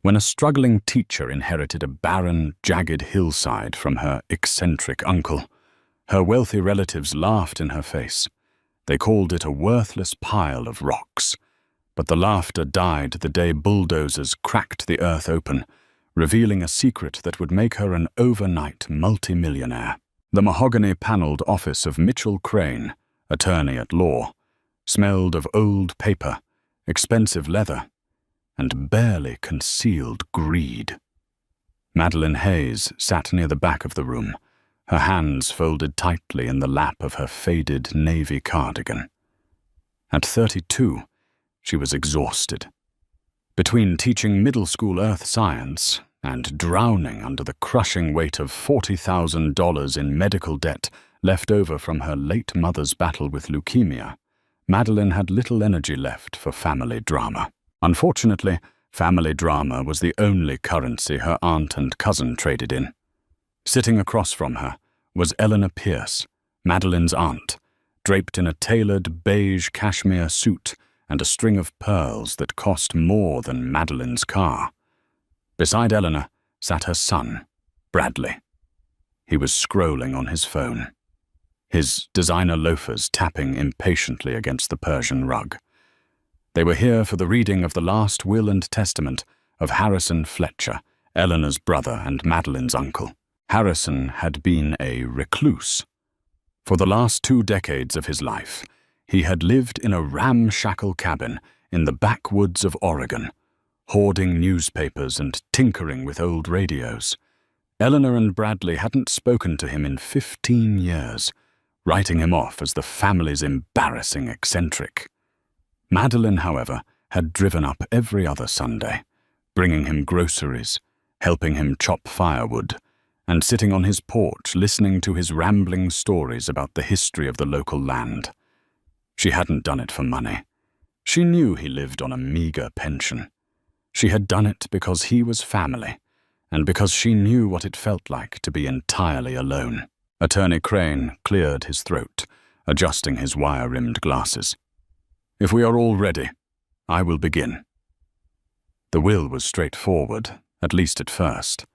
When a struggling teacher inherited a barren, jagged hillside from her eccentric uncle, her wealthy relatives laughed in her face. They called it a worthless pile of rocks. But the laughter died the day bulldozers cracked the earth open, revealing a secret that would make her an overnight multimillionaire. The mahogany-paneled office of Mitchell Crane, attorney at law, smelled of old paper, expensive leather, and barely concealed greed. Madeline Hayes sat near the back of the room, her hands folded tightly in the lap of her faded navy cardigan. At 32, she was exhausted. Between teaching middle school earth science and drowning under the crushing weight of $40,000 in medical debt left over from her late mother's battle with leukemia, Madeline had little energy left for family drama. Unfortunately, family drama was the only currency her aunt and cousin traded in. Sitting across from her was Eleanor Pierce, Madeline's aunt, draped in a tailored beige cashmere suit and a string of pearls that cost more than Madeline's car. Beside Eleanor sat her son, Bradley. He was scrolling on his phone, his designer loafers tapping impatiently against the Persian rug. They were here for the reading of the last will and testament of Harrison Fletcher, Eleanor's brother and Madeline's uncle. Harrison had been a recluse. For the last 2 decades of his life, he had lived in a ramshackle cabin in the backwoods of Oregon, hoarding newspapers and tinkering with old radios. Eleanor and Bradley hadn't spoken to him in 15 years, writing him off as the family's embarrassing eccentric. Madeline, however, had driven up every other Sunday, bringing him groceries, helping him chop firewood, and sitting on his porch listening to his rambling stories about the history of the local land. She hadn't done it for money. She knew he lived on a meager pension. She had done it because he was family, and because she knew what it felt like to be entirely alone. Attorney Crane cleared his throat, adjusting his wire-rimmed glasses. "If we are all ready, I will begin." The will was straightforward, at least at first.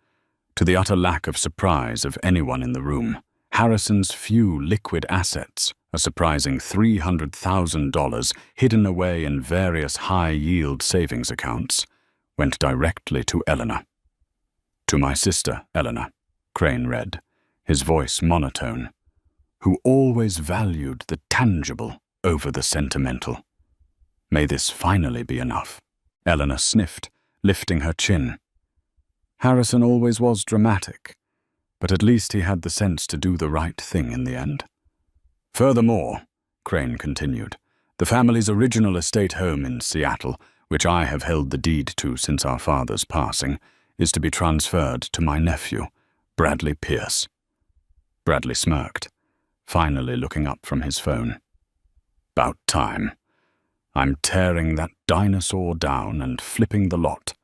To the utter lack of surprise of anyone in the room, Harrison's few liquid assets, a surprising $300,000 hidden away in various high-yield savings accounts, went directly to Eleanor. "To my sister, Eleanor," Crane read, his voice monotone, "who always valued the tangible over the sentimental. May this finally be enough." Eleanor sniffed, lifting her chin. Harrison always was dramatic, but at least he had the sense to do the right thing in the end. "Furthermore," Crane continued, "the family's original estate home in Seattle, which I have held the deed to since our father's passing, is to be transferred to my nephew, Bradley Pierce." Bradley smirked, finally looking up from his phone. "About time. I'm tearing that dinosaur down and flipping the lot.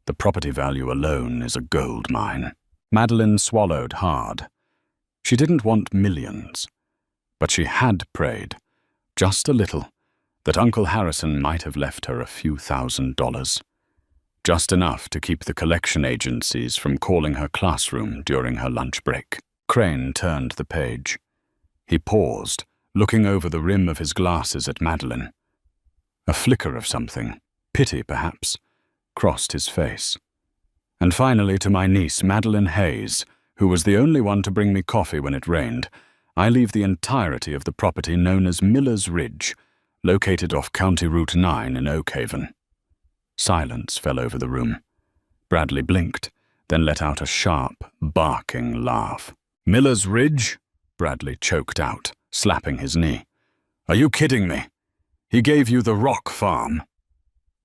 The property value alone is a gold mine." Madeline swallowed hard. She didn't want millions, but she had prayed, just a little, that Uncle Harrison might have left her a few $1,000s. Just enough to keep the collection agencies from calling her classroom during her lunch break. Crane turned the page. He paused, looking over the rim of his glasses at Madeline. A flicker of something, pity perhaps, crossed his face. "And finally to my niece, Madeline Hayes, who was the only one to bring me coffee when it rained, I leave the entirety of the property known as Miller's Ridge, located off County Route 9 in Oak Haven." Silence fell over the room. Bradley blinked, then let out a sharp, barking laugh. "Miller's Ridge?" Bradley choked out, slapping his knee. "Are you kidding me? He gave you the rock farm."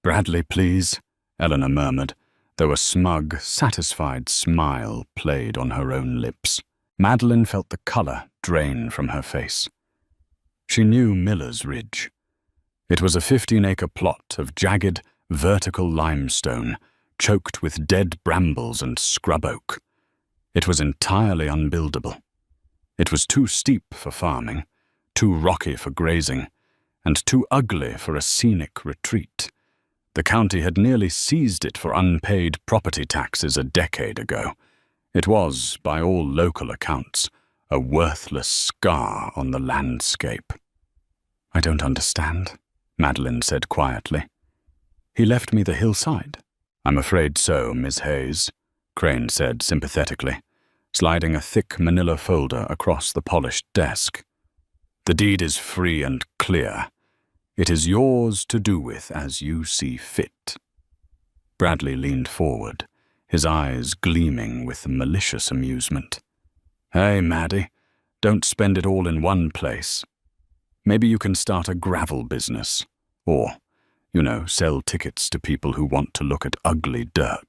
"Bradley, please," Eleanor murmured, though a smug, satisfied smile played on her own lips. Madeline felt the color drain from her face. She knew Miller's Ridge. It was a 15-acre plot of jagged, vertical limestone, choked with dead brambles and scrub oak. It was entirely unbuildable. It was too steep for farming, too rocky for grazing, and too ugly for a scenic retreat. The county had nearly seized it for unpaid property taxes a decade ago. It was, by all local accounts, a worthless scar on the landscape. "I don't understand," Madeline said quietly. "He left me the hillside." "I'm afraid so, Miss Hayes," Crane said sympathetically, sliding a thick manila folder across the polished desk. "The deed is free and clear. It is yours to do with as you see fit." Bradley leaned forward, his eyes gleaming with malicious amusement. "Hey, Maddie, don't spend it all in one place. Maybe you can start a gravel business, or, sell tickets to people who want to look at ugly dirt."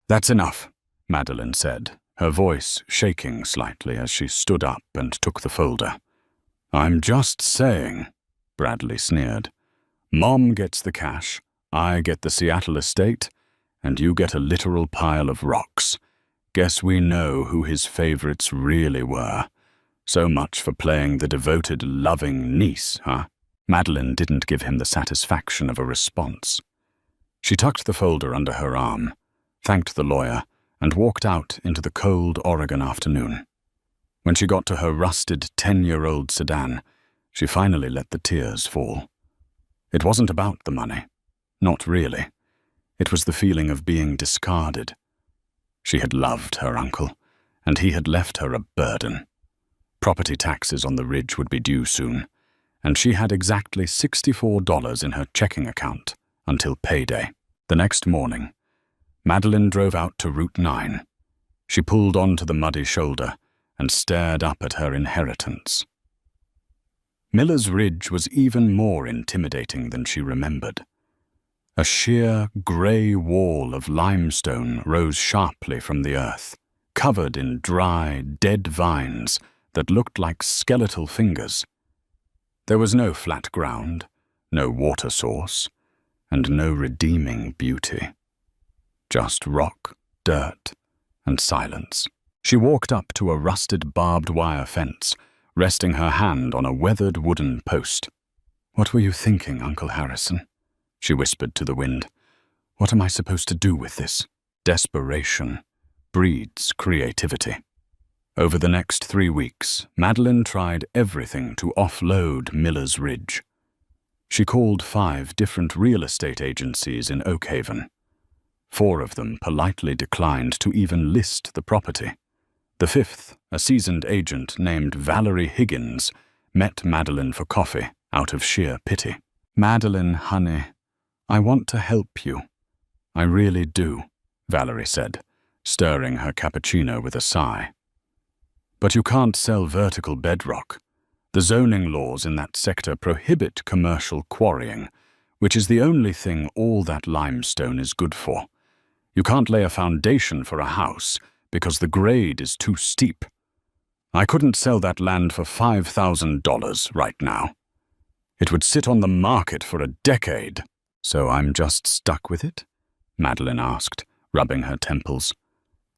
"That's enough," Madeline said, her voice shaking slightly as she stood up and took the folder. "I'm just saying," Bradley sneered. "Mom gets the cash, I get the Seattle estate, and you get a literal pile of rocks. Guess we know who his favorites really were. So much for playing the devoted, loving niece, huh?" Madeline didn't give him the satisfaction of a response. She tucked the folder under her arm, thanked the lawyer, and walked out into the cold Oregon afternoon. When she got to her rusted 10-year-old sedan, she finally let the tears fall. It wasn't about the money. Not really. It was the feeling of being discarded. She had loved her uncle, and he had left her a burden. Property taxes on the ridge would be due soon, and she had exactly $64 in her checking account until payday. The next morning, Madeline drove out to Route 9. She pulled onto the muddy shoulder and stared up at her inheritance. Miller's Ridge was even more intimidating than she remembered. A sheer, grey wall of limestone rose sharply from the earth, covered in dry, dead vines that looked like skeletal fingers. There was no flat ground, no water source, and no redeeming beauty. Just rock, dirt, and silence. She walked up to a rusted barbed wire fence, resting her hand on a weathered wooden post. "What were you thinking, Uncle Harrison?" she whispered to the wind. "What am I supposed to do with this?" Desperation breeds creativity. Over the next 3 weeks, Madeline tried everything to offload Miller's Ridge. She called 5 different real estate agencies in Oak Haven. 4 of them politely declined to even list the property. The 5th, a seasoned agent named Valerie Higgins, met Madeline for coffee out of sheer pity. "Madeline, honey, I want to help you. I really do," Valerie said, stirring her cappuccino with a sigh. "But you can't sell vertical bedrock. The zoning laws in that sector prohibit commercial quarrying, which is the only thing all that limestone is good for. You can't lay a foundation for a house because the grade is too steep. I couldn't sell that land for $5,000 right now. It would sit on the market for a decade." "So I'm just stuck with it?" Madeline asked, rubbing her temples.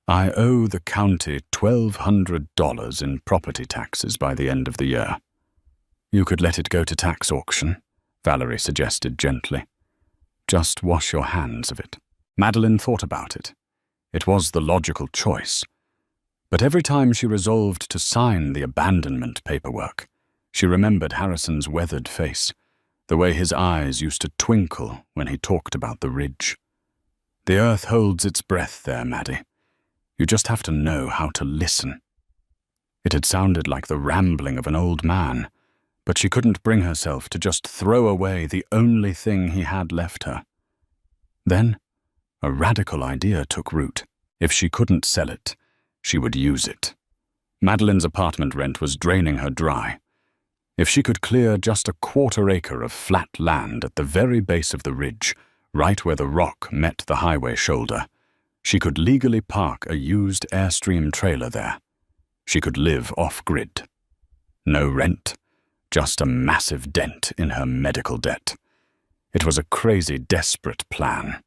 "I owe the county $1,200 in property taxes by the end of the year." "You could let it go to tax auction," Valerie suggested gently. "Just wash your hands of it." Madeline thought about it. It was the logical choice. But every time she resolved to sign the abandonment paperwork, she remembered Harrison's weathered face, the way his eyes used to twinkle when he talked about the ridge. "The earth holds its breath there, Maddie. You just have to know how to listen." It had sounded like the rambling of an old man, but she couldn't bring herself to just throw away the only thing he had left her. Then, a radical idea took root. If she couldn't sell it, she would use it. Madeline's apartment rent was draining her dry. If she could clear just a 1/4 acre of flat land at the very base of the ridge, right where the rock met the highway shoulder, she could legally park a used Airstream trailer there. She could live off-grid. No rent, just a massive dent in her medical debt. It was a crazy, desperate plan.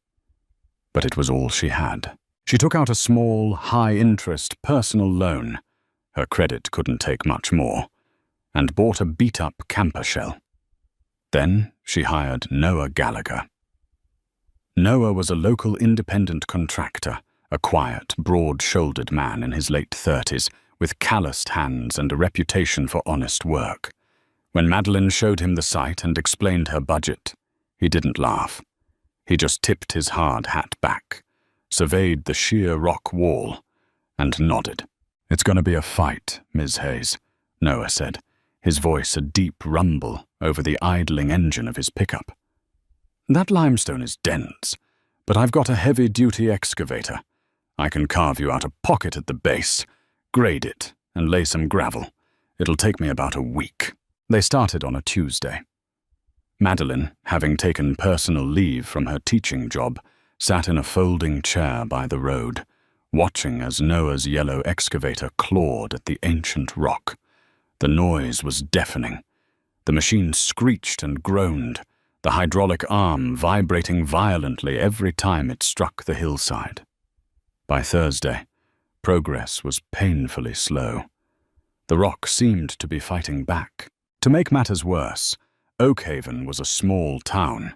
But it was all she had. She took out a small, high-interest personal loan, her credit couldn't take much more, and bought a beat-up camper shell. Then she hired Noah Gallagher. Noah was a local independent contractor, a quiet, broad-shouldered man in his late 30s, with calloused hands and a reputation for honest work. When Madeline showed him the site and explained her budget, he didn't laugh. He just tipped his hard hat back, surveyed the sheer rock wall, and nodded. "It's going to be a fight, Ms. Hayes," Noah said, his voice a deep rumble over the idling engine of his pickup. "That limestone is dense, but I've got a heavy-duty excavator. I can carve you out a pocket at the base, grade it, and lay some gravel. It'll take me about a week." They started on a Tuesday. Madeline, having taken personal leave from her teaching job, sat in a folding chair by the road, watching as Noah's yellow excavator clawed at the ancient rock. The noise was deafening. The machine screeched and groaned, the hydraulic arm vibrating violently every time it struck the hillside. By Thursday, progress was painfully slow. The rock seemed to be fighting back. To make matters worse, Oakhaven was a small town,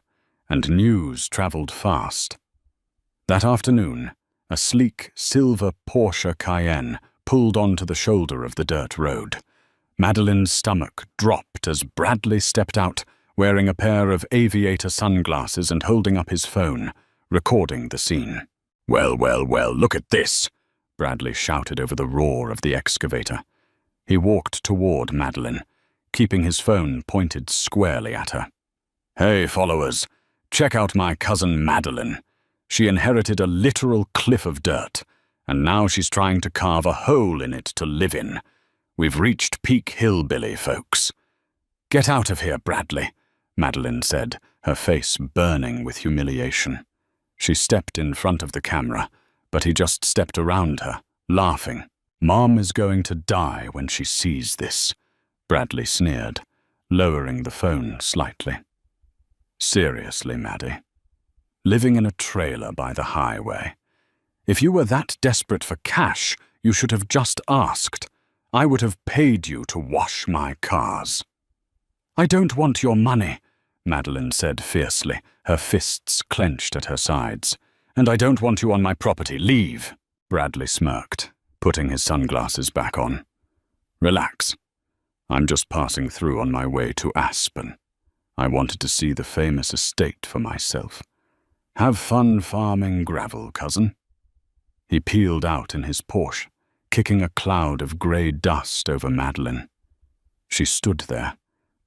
and news traveled fast. That afternoon, a sleek silver Porsche Cayenne pulled onto the shoulder of the dirt road. Madeline's stomach dropped as Bradley stepped out, wearing a pair of aviator sunglasses and holding up his phone, recording the scene. "Well, well, well, look at this!" Bradley shouted over the roar of the excavator. He walked toward Madeline, keeping his phone pointed squarely at her. "Hey, followers, check out my cousin Madeline. She inherited a literal cliff of dirt, and now she's trying to carve a hole in it to live in. We've reached peak hillbilly, folks." "Get out of here, Bradley," Madeline said, her face burning with humiliation. She stepped in front of the camera, but he just stepped around her, laughing. "Mom is going to die when she sees this," Bradley sneered, lowering the phone slightly. "Seriously, Maddie. Living in a trailer by the highway. If you were that desperate for cash, you should have just asked. I would have paid you to wash my cars." "I don't want your money," Madeline said fiercely, her fists clenched at her sides. "And I don't want you on my property. Leave." Bradley smirked, putting his sunglasses back on. "Relax. I'm just passing through on my way to Aspen. I wanted to see the famous estate for myself. Have fun farming gravel, cousin." He peeled out in his Porsche, kicking a cloud of grey dust over Madeline. She stood there,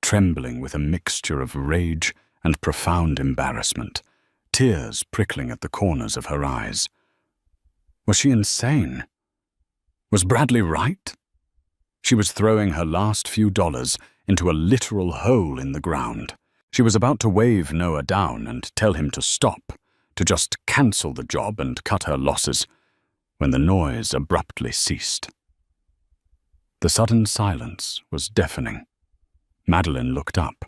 trembling with a mixture of rage and profound embarrassment, tears prickling at the corners of her eyes. Was she insane? Was Bradley right? She was throwing her last few dollars into a literal hole in the ground. She was about to wave Noah down and tell him to stop, to just cancel the job and cut her losses, when the noise abruptly ceased. The sudden silence was deafening. Madeline looked up.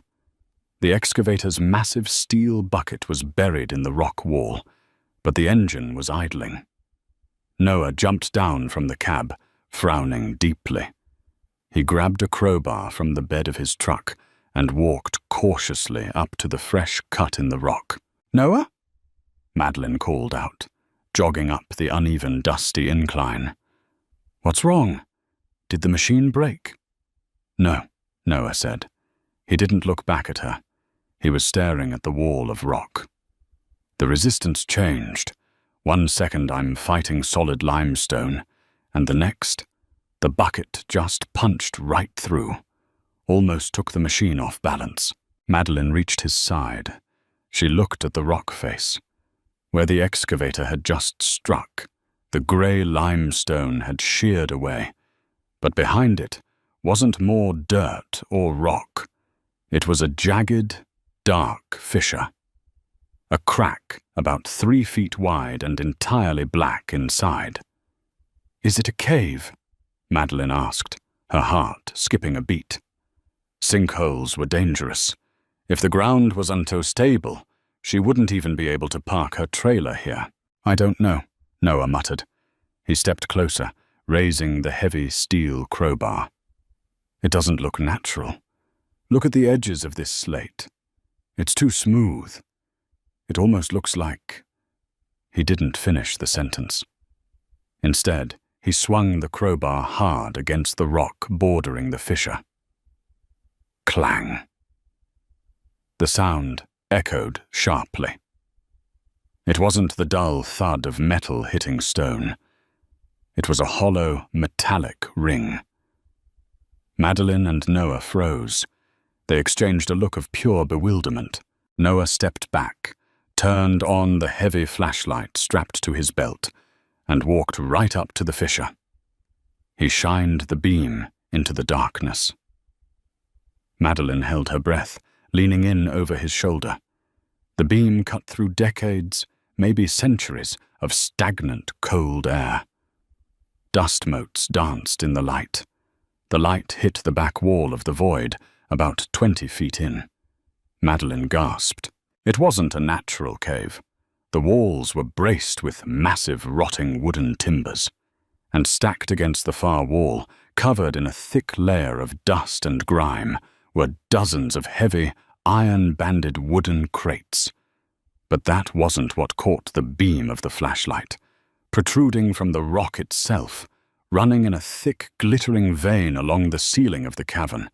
The excavator's massive steel bucket was buried in the rock wall, but the engine was idling. Noah jumped down from the cab, frowning deeply. He grabbed a crowbar from the bed of his truck and walked cautiously up to the fresh cut in the rock. "Noah?" Madeline called out, jogging up the uneven, dusty incline. "What's wrong? Did the machine break?" "No," Noah said. He didn't look back at her. He was staring at the wall of rock. "The resistance changed. 1 second I'm fighting solid limestone, and the next, the bucket just punched right through. Almost took the machine off balance." Madeline reached his side. She looked at the rock face. Where the excavator had just struck, the grey limestone had sheared away, but behind it wasn't more dirt or rock. It was a jagged, dark fissure. A crack about 3 feet wide and entirely black inside. "Is it a cave?" Madeline asked, her heart skipping a beat. Sinkholes were dangerous. If the ground was unstable, she wouldn't even be able to park her trailer here. "I don't know," Noah muttered. He stepped closer, raising the heavy steel crowbar. "It doesn't look natural. Look at the edges of this slate. It's too smooth. It almost looks like—" He didn't finish the sentence. Instead, he swung the crowbar hard against the rock bordering the fissure. Clang. The sound echoed sharply. It wasn't the dull thud of metal hitting stone. It was a hollow, metallic ring. Madeline and Noah froze. They exchanged a look of pure bewilderment. Noah stepped back, turned on the heavy flashlight strapped to his belt, and walked right up to the fissure. He shined the beam into the darkness. Madeline held her breath, leaning in over his shoulder. The beam cut through decades, maybe centuries, of stagnant, cold air. Dust motes danced in the light. The light hit the back wall of the void, about 20 feet in. Madeline gasped. It wasn't a natural cave. The walls were braced with massive, rotting wooden timbers, and stacked against the far wall, covered in a thick layer of dust and grime, were dozens of heavy, iron-banded wooden crates. But that wasn't what caught the beam of the flashlight. Protruding from the rock itself, running in a thick, glittering vein along the ceiling of the cavern,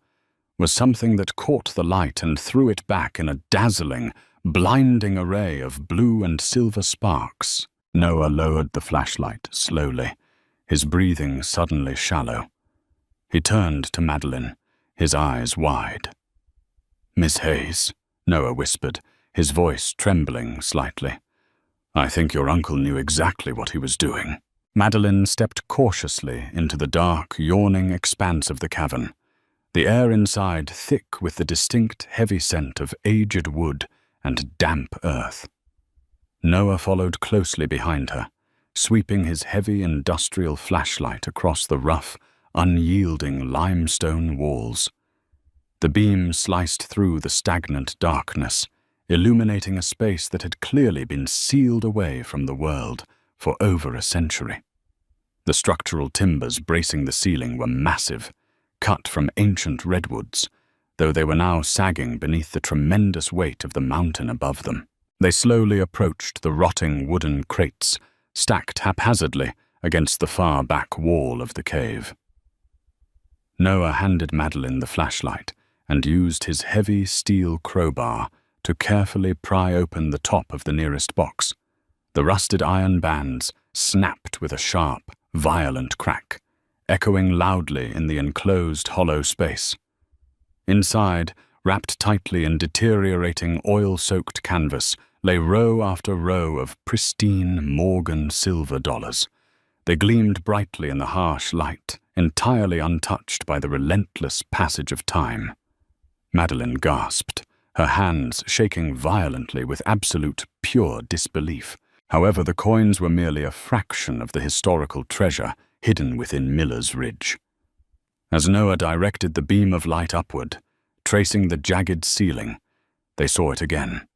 was something that caught the light and threw it back in a dazzling, blinding array of blue and silver sparks. Noah lowered the flashlight slowly, his breathing suddenly shallow. He turned to Madeline, his eyes wide. "Miss Hayes," Noah whispered, his voice trembling slightly. "I think your uncle knew exactly what he was doing." Madeline stepped cautiously into the dark, yawning expanse of the cavern, the air inside thick with the distinct, heavy scent of aged wood and damp earth. Noah followed closely behind her, sweeping his heavy industrial flashlight across the rough, unyielding limestone walls. The beam sliced through the stagnant darkness, illuminating a space that had clearly been sealed away from the world for over a century. The structural timbers bracing the ceiling were massive, cut from ancient redwoods, though they were now sagging beneath the tremendous weight of the mountain above them. They slowly approached the rotting wooden crates, stacked haphazardly against the far back wall of the cave. Noah handed Madeline the flashlight and used his heavy steel crowbar to carefully pry open the top of the nearest box. The rusted iron bands snapped with a sharp, violent crack, echoing loudly in the enclosed hollow space. Inside, wrapped tightly in deteriorating oil-soaked canvas, lay row after row of pristine Morgan silver dollars. They gleamed brightly in the harsh light, entirely untouched by the relentless passage of time. Madeline gasped, her hands shaking violently with absolute, pure disbelief. However, the coins were merely a fraction of the historical treasure hidden within Miller's Ridge. As Noah directed the beam of light upward, tracing the jagged ceiling, they saw it again.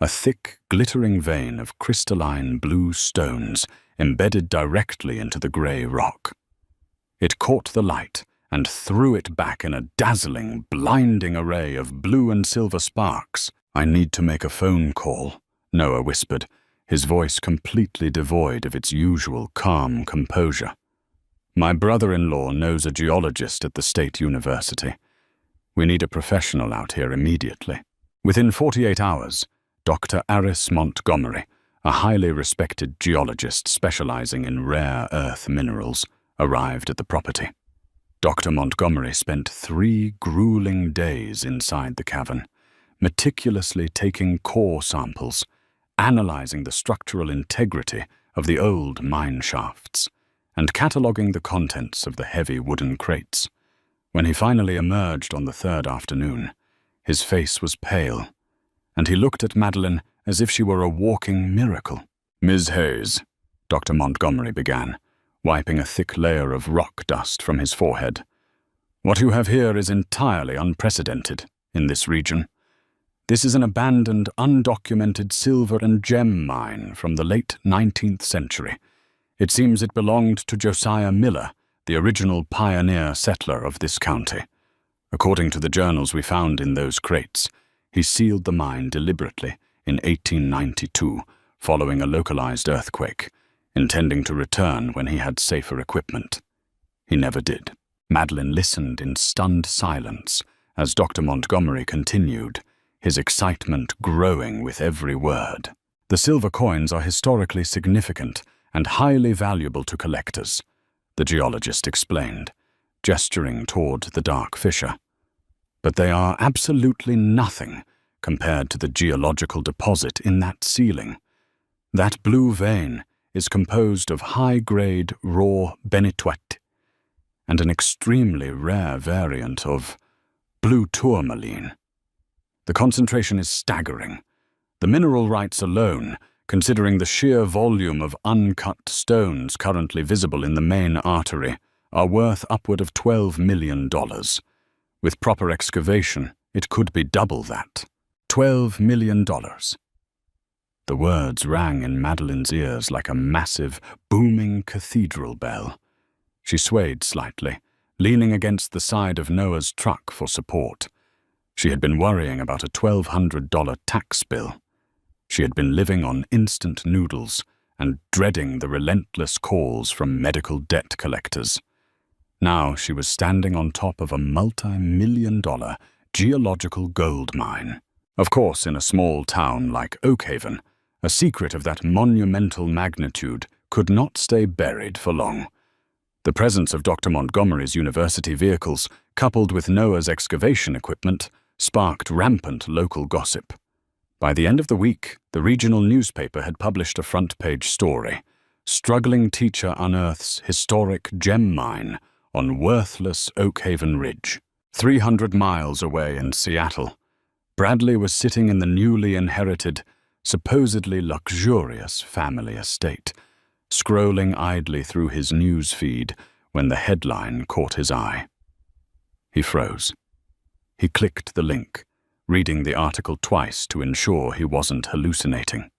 A thick, glittering vein of crystalline blue stones embedded directly into the grey rock. It caught the light and threw it back in a dazzling, blinding array of blue and silver sparks. "I need to make a phone call," Noah whispered, his voice completely devoid of its usual calm composure. "My brother-in-law knows a geologist at the State University. We need a professional out here immediately." Within 48 hours, Dr. Aris Montgomery, a highly respected geologist specializing in rare earth minerals, arrived at the property. Dr. Montgomery spent 3 grueling days inside the cavern, meticulously taking core samples, analyzing the structural integrity of the old mine shafts, and cataloging the contents of the heavy wooden crates. When he finally emerged on the 3rd afternoon, his face was pale, and he looked at Madeline as if she were a walking miracle. "Ms. Hayes," Dr. Montgomery began, wiping a thick layer of rock dust from his forehead. "What you have here is entirely unprecedented in this region. This is an abandoned, undocumented silver and gem mine from the late 19th century. It seems it belonged to Josiah Miller, the original pioneer settler of this county. According to the journals we found in those crates, he sealed the mine deliberately, in 1892 following a localized earthquake, intending to return when he had safer equipment. He never did. Madeline listened in stunned silence as Dr. Montgomery continued, his excitement growing with every word. The silver coins are historically significant and highly valuable to collectors, the geologist explained, gesturing toward the dark fissure. But they are absolutely nothing compared to the geological deposit in that ceiling. That blue vein is composed of high-grade raw benitoite and an extremely rare variant of blue tourmaline. The concentration is staggering. The mineral rights alone, considering the sheer volume of uncut stones currently visible in the main artery, are worth upward of $12 million. With proper excavation, it could be double that. $12 million. The words rang in Madeline's ears like a massive, booming cathedral bell. She swayed slightly, leaning against the side of Noah's truck for support. She had been worrying about a $1,200 tax bill. She had been living on instant noodles and dreading the relentless calls from medical debt collectors. Now she was standing on top of a multi-million-dollar geological gold mine. Of course, in a small town like Oakhaven, a secret of that monumental magnitude could not stay buried for long. The presence of Dr. Montgomery's university vehicles, coupled with Noah's excavation equipment, sparked rampant local gossip. By the end of the week, the regional newspaper had published a front-page story. Struggling teacher unearths historic gem mine on worthless Oakhaven Ridge. 300 miles away in Seattle, Bradley was sitting in the newly inherited, supposedly luxurious family estate, scrolling idly through his news feed when the headline caught his eye. He froze. He clicked the link, reading the article twice to ensure he wasn't hallucinating.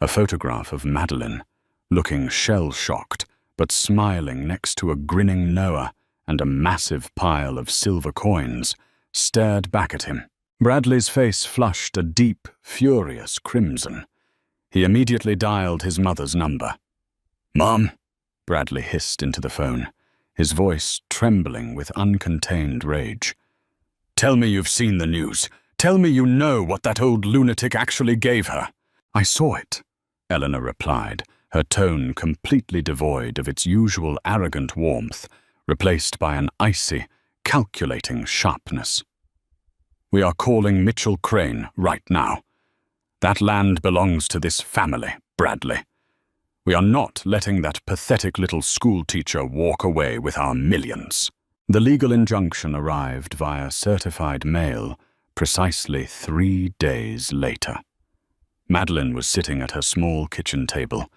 A photograph of Madeline, looking shell-shocked but smiling next to a grinning Noah and a massive pile of silver coins, stared back at him. Bradley's face flushed a deep, furious crimson. He immediately dialed his mother's number. "Mom," Bradley hissed into the phone, his voice trembling with uncontained rage. "Tell me you've seen the news. Tell me you know what that old lunatic actually gave her." "I saw it," Eleanor replied, her tone completely devoid of its usual arrogant warmth, replaced by an icy, calculating sharpness. "We are calling Mitchell Crane right now. That land belongs to this family, Bradley. We are not letting that pathetic little schoolteacher walk away with our millions." The legal injunction arrived via certified mail precisely 3 days later. Madeline was sitting at her small kitchen table,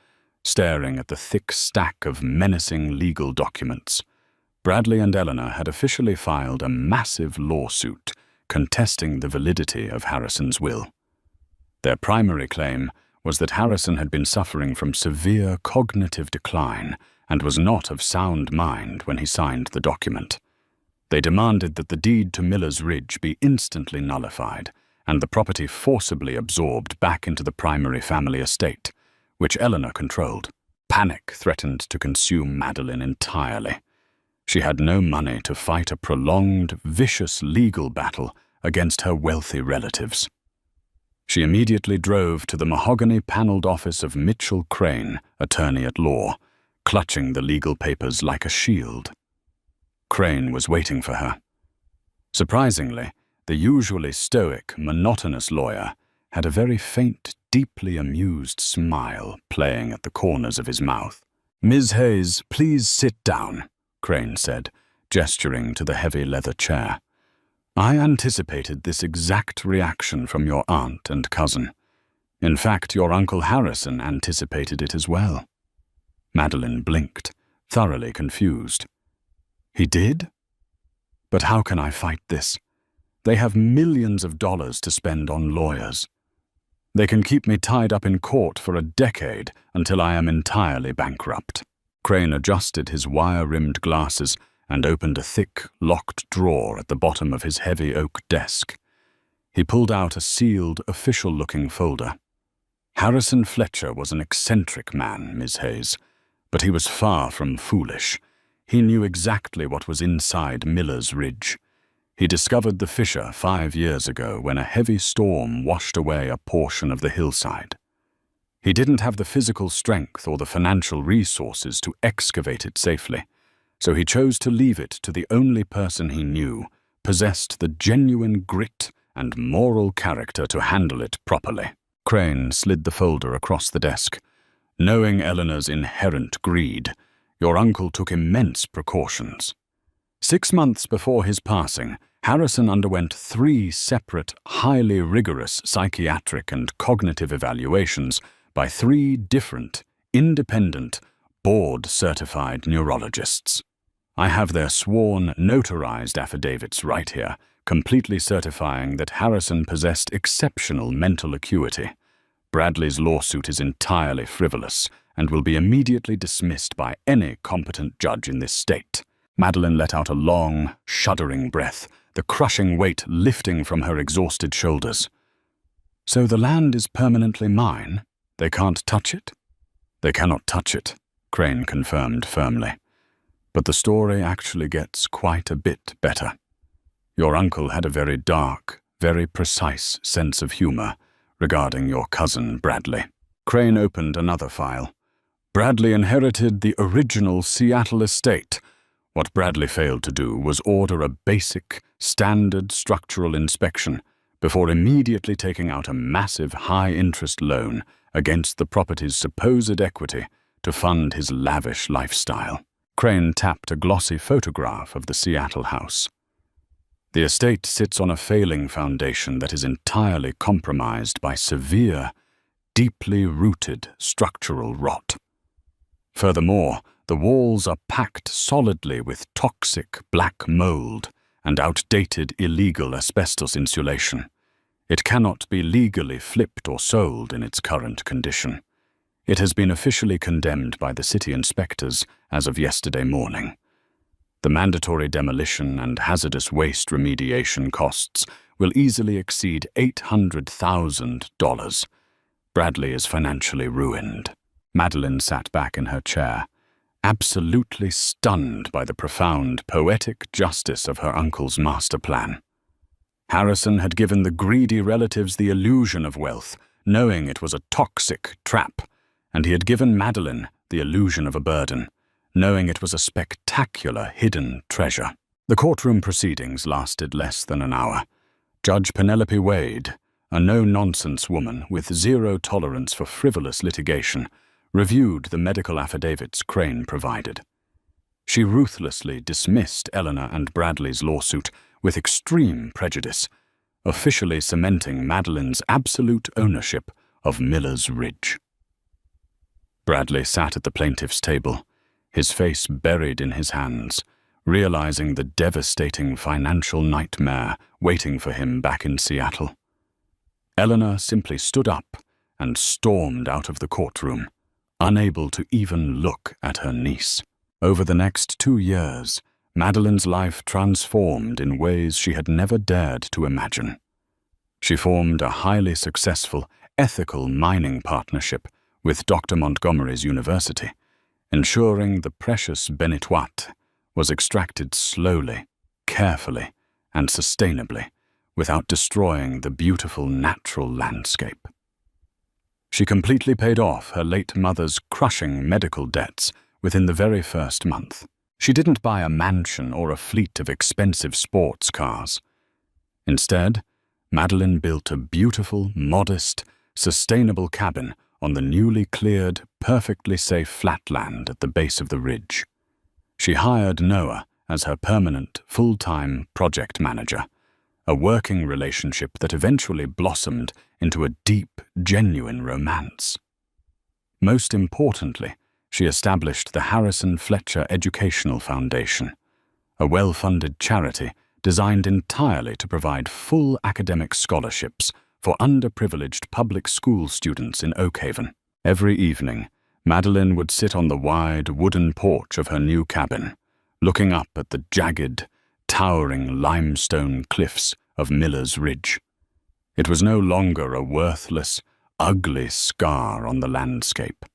staring at the thick stack of menacing legal documents. Bradley and Eleanor had officially filed a massive lawsuit contesting the validity of Harrison's will. Their primary claim was that Harrison had been suffering from severe cognitive decline and was not of sound mind when he signed the document. They demanded that the deed to Miller's Ridge be instantly nullified and the property forcibly absorbed back into the primary family estate, which Eleanor controlled. Panic threatened to consume Madeline entirely. She had no money to fight a prolonged, vicious legal battle against her wealthy relatives. She immediately drove to the mahogany-paneled office of Mitchell Crane, attorney at law, clutching the legal papers like a shield. Crane was waiting for her. Surprisingly, the usually stoic, monotonous lawyer had a very faint, deeply amused smile playing at the corners of his mouth. "Ms. Hayes, please sit down," Crane said, gesturing to the heavy leather chair. "I anticipated this exact reaction from your aunt and cousin. In fact, your Uncle Harrison anticipated it as well." Madeline blinked, thoroughly confused. "He did? But how can I fight this? They have millions of dollars to spend on lawyers. They can keep me tied up in court for a decade until I am entirely bankrupt." Crane adjusted his wire-rimmed glasses and opened a thick, locked drawer at the bottom of his heavy oak desk. He pulled out a sealed, official-looking folder. Harrison Fletcher was an eccentric man, Ms. Hayes, but he was far from foolish. He knew exactly what was inside Miller's Ridge. He discovered the fissure 5 years ago when a heavy storm washed away a portion of the hillside. He didn't have the physical strength or the financial resources to excavate it safely, so he chose to leave it to the only person he knew possessed the genuine grit and moral character to handle it properly. Crane slid the folder across the desk. Knowing Eleanor's inherent greed, your uncle took immense precautions. 6 months before his passing, Harrison underwent 3 separate, highly rigorous psychiatric and cognitive evaluations by 3 different, independent, board-certified neurologists. I have their sworn, notarized affidavits right here, completely certifying that Harrison possessed exceptional mental acuity. Bradley's lawsuit is entirely frivolous and will be immediately dismissed by any competent judge in this state. Madeline let out a long, shuddering breath, the crushing weight lifting from her exhausted shoulders. So the land is permanently mine? They can't touch it? They cannot touch it, Crane confirmed firmly. But the story actually gets quite a bit better. Your uncle had a very dark, very precise sense of humor regarding your cousin Bradley. Crane opened another file. Bradley inherited the original Seattle estate. What Bradley failed to do was order a basic, standard structural inspection before immediately taking out a massive high-interest loan against the property's supposed equity to fund his lavish lifestyle. Crane tapped a glossy photograph of the Seattle house. The estate sits on a failing foundation that is entirely compromised by severe, deeply rooted structural rot. Furthermore, the walls are packed solidly with toxic black mold and outdated illegal asbestos insulation. It cannot be legally flipped or sold in its current condition. It has been officially condemned by the city inspectors as of yesterday morning. The mandatory demolition and hazardous waste remediation costs will easily exceed $800,000. Bradley is financially ruined. Madeline sat back in her chair, absolutely stunned by the profound, poetic justice of her uncle's master plan. Harrison had given the greedy relatives the illusion of wealth, knowing it was a toxic trap, and he had given Madeline the illusion of a burden, knowing it was a spectacular hidden treasure. The courtroom proceedings lasted less than an hour. Judge Penelope Wade, a no-nonsense woman with zero tolerance for frivolous litigation, reviewed the medical affidavits Crane provided. She ruthlessly dismissed Eleanor and Bradley's lawsuit with extreme prejudice, officially cementing Madeline's absolute ownership of Miller's Ridge. Bradley sat at the plaintiff's table, his face buried in his hands, realizing the devastating financial nightmare waiting for him back in Seattle. Eleanor simply stood up and stormed out of the courtroom, unable to even look at her niece. Over the next 2 years, Madeline's life transformed in ways she had never dared to imagine. She formed a highly successful, ethical mining partnership with Dr. Montgomery's university, ensuring the precious benitoite was extracted slowly, carefully, and sustainably, without destroying the beautiful natural landscape. She completely paid off her late mother's crushing medical debts within the very first month. She didn't buy a mansion or a fleet of expensive sports cars. Instead, Madeline built a beautiful, modest, sustainable cabin on the newly cleared, perfectly safe flatland at the base of the ridge. She hired Noah as her permanent, full-time project manager, a working relationship that eventually blossomed into a deep, genuine romance. Most importantly, she established the Harrison Fletcher Educational Foundation, a well-funded charity designed entirely to provide full academic scholarships for underprivileged public school students in Oakhaven. Every evening, Madeline would sit on the wide wooden porch of her new cabin, looking up at the jagged, towering limestone cliffs of Miller's Ridge. It was no longer a worthless, ugly scar on the landscape.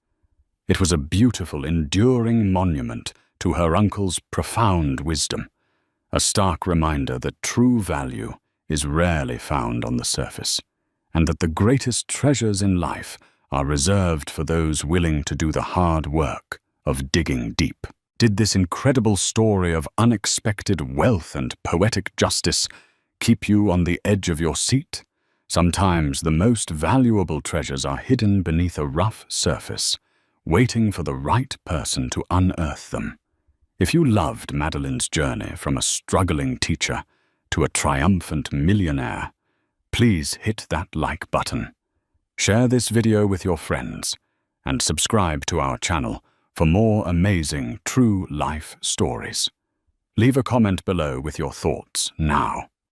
It was a beautiful, enduring monument to her uncle's profound wisdom, a stark reminder that true value is rarely found on the surface, and that the greatest treasures in life are reserved for those willing to do the hard work of digging deep. Did this incredible story of unexpected wealth and poetic justice keep you on the edge of your seat? Sometimes the most valuable treasures are hidden beneath a rough surface, waiting for the right person to unearth them. If you loved Madeline's journey from a struggling teacher to a triumphant millionaire, please hit that like button. Share this video with your friends and subscribe to our channel for more amazing true life stories. Leave a comment below with your thoughts now.